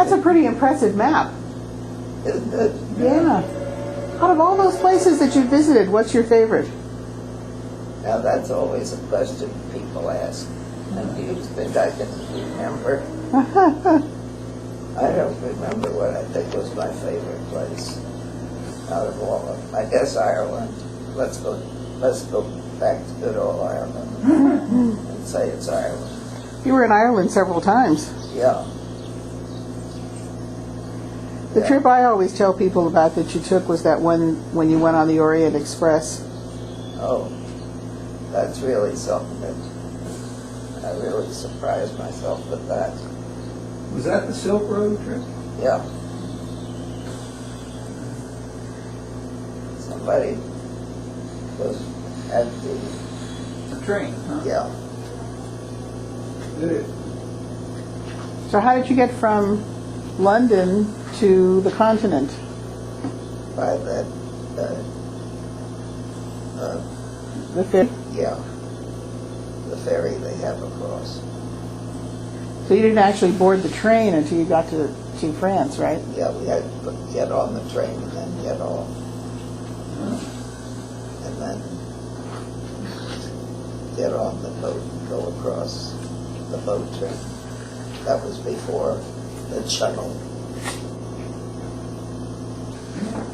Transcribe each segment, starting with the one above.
That's a pretty impressive map. Isn't it? Yeah. Out of all those places that you visited, what's your favorite? Now that's always a question people ask. And do you think I can remember? I don't remember what I think was my favorite place out of all of them. I guess Ireland. Let's go back to good old Ireland and say it's Ireland. You were in Ireland several times. Yeah. The trip I always tell people about that you took was that one when you went on the Orient Express. Oh, that's really something that I really surprised myself with that. Was that the Silk Road trip? Yeah. Somebody was at the, Train, huh? yeah, Did it? So how did you get from London to the continent? by that, The ferry? yeah, the ferry they have across. So you didn't actually board the train until you got to France, right? Yeah, we had to get on the train and then get off. And then get on the boat and go across the boat train. That was before the shuttle.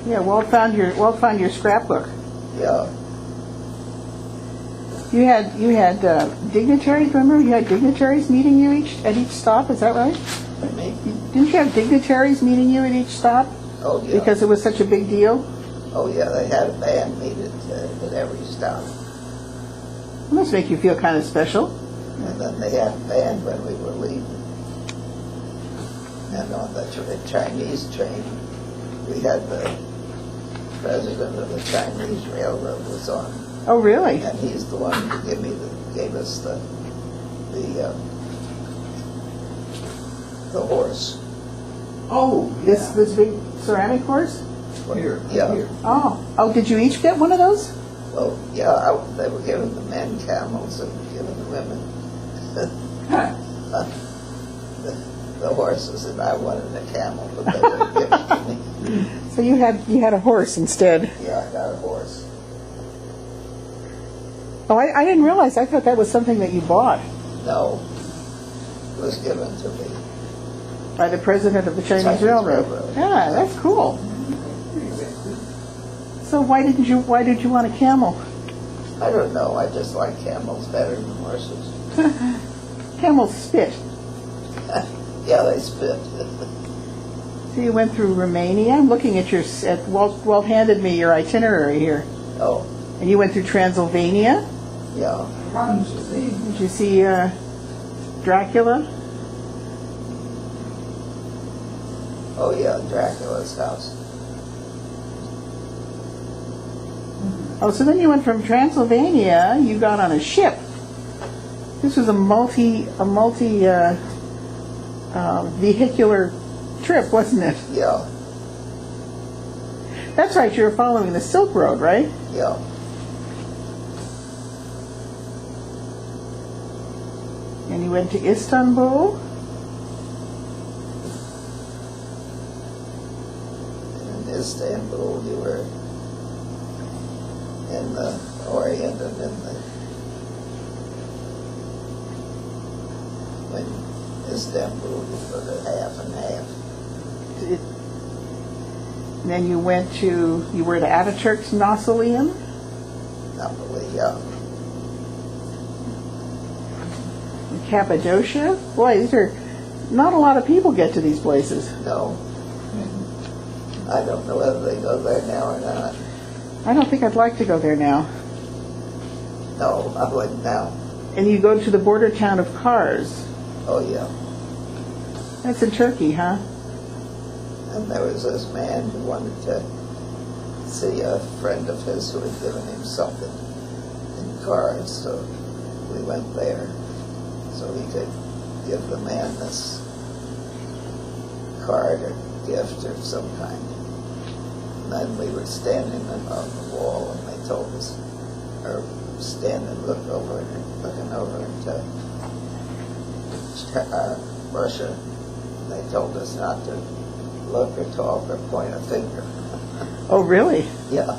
Yeah, Walt found your scrapbook. Yeah, You had dignitaries. Remember, you had dignitaries meeting you at each stop. Is that right? I mean, Didn't you have dignitaries meeting you at each stop oh yeah. because it was such a big deal? Oh yeah, they had a band meet at every stop. It must make you feel kind of special. And then they had a band when we were leaving. And on the Chinese train, we had the president of the Chinese Railroad was on. Oh, really? And he's the one who gave us the horse. Oh, This big ceramic horse? Here, Yeah. here. Oh, did you each get one of those? Well, yeah, they were giving the men camels and giving the women the horses, and I wanted a camel, but they didn't give it to me. So you had a horse instead. Yeah, I got a horse. Oh, I didn't realize. I thought that was something that you bought No, it was given to me. by the president of the Chinese Railroad. Yeah, that's cool. So why did you want a camel? I don't know, I just like camels better than horses. Camels spit. Yeah, they spit. So you went through Romania. I'm looking at Walt handed me your itinerary here. Oh, And you went through Transylvania. yeah. Did you see Dracula? Oh, yeah, Dracula's house. Oh, so then you went from Transylvania. You got on a ship. This was a multi vehicular trip, wasn't it? Yeah, That's right. You were following the Silk Road, right? yeah. And you went to Istanbul. In Istanbul, you were in the Orient and in Istanbul, you were at half and half. And then you were at Ataturk's mausoleum. Napoli, yeah. In Cappadocia. Boy, these are not a lot of people get to these places. No. I don't know whether they go there now or not. I don't think I'd like to go there now. No, I wouldn't now. And you go to the border town of Kars. Oh, yeah. That's in Turkey, huh? And there was this man who wanted to see a friend of his who had given him something in cards, so we went there so he could give the man this card or gift of some kind. And then we were standing on the wall and they told us, or looking over into Russia. They they told us not to look or talk or point a finger. Oh, really? Yeah.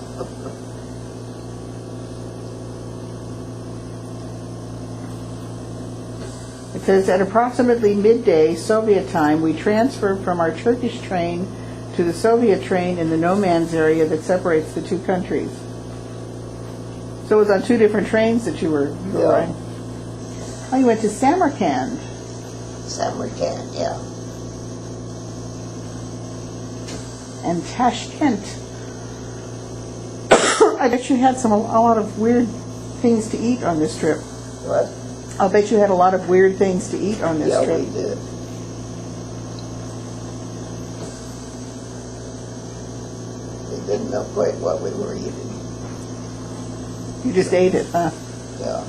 It says, at approximately midday Soviet time, we transferred from our Turkish train to the Soviet train in the no man's area that separates the two countries. So it was on two different trains that you were Yeah. riding. Oh, you went to Samarkand. Samarkand, yeah. And Tashkent. I bet you had a lot of weird things to eat on this trip. What? I'll bet you had a lot of weird things to eat on this Yeah, trip. we did. We didn't know quite what we were eating. You just ate it, huh? Yeah.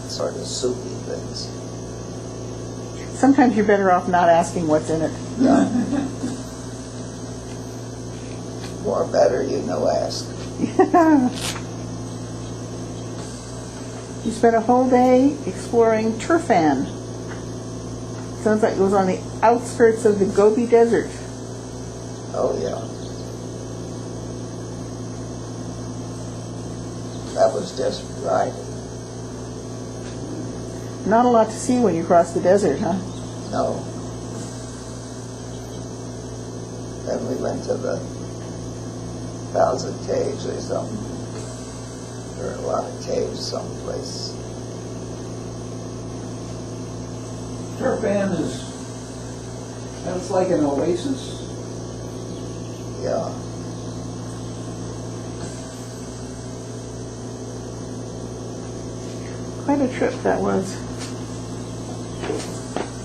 Sort of soupy things. Sometimes you're better off not asking what's in it. Yeah. More better, you know, ask. You spent a whole day exploring Turfan. Sounds like it was on the outskirts of the Gobi Desert. Oh, yeah. That was just riding. Not a lot to see when you cross the desert, huh? No. Then we went to the 1,000 caves or something. There are a lot of caves someplace. Turfan that's like an oasis. Yeah. Quite a trip that was.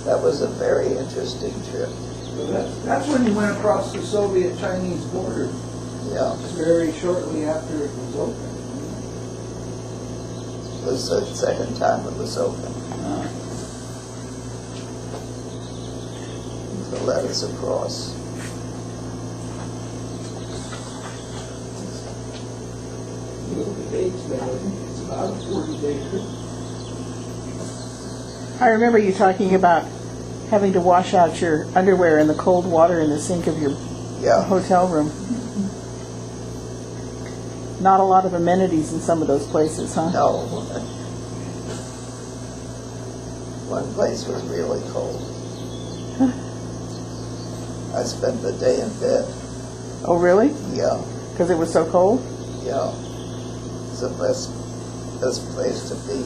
That was a very interesting trip. So that's when you went across the Soviet-Chinese border, Yeah. very shortly after it was open. It was the second time it was open to let us across. You look at the dates there, I think it's about a 40-day trip. I remember you talking about having to wash out your underwear in the cold water in the sink of your Yeah. hotel room. Not a lot of amenities in some of those places, huh? No. One place was really cold. I spent the day in bed. Oh, really? Yeah. Because it was so cold? Yeah. It's the best place to be.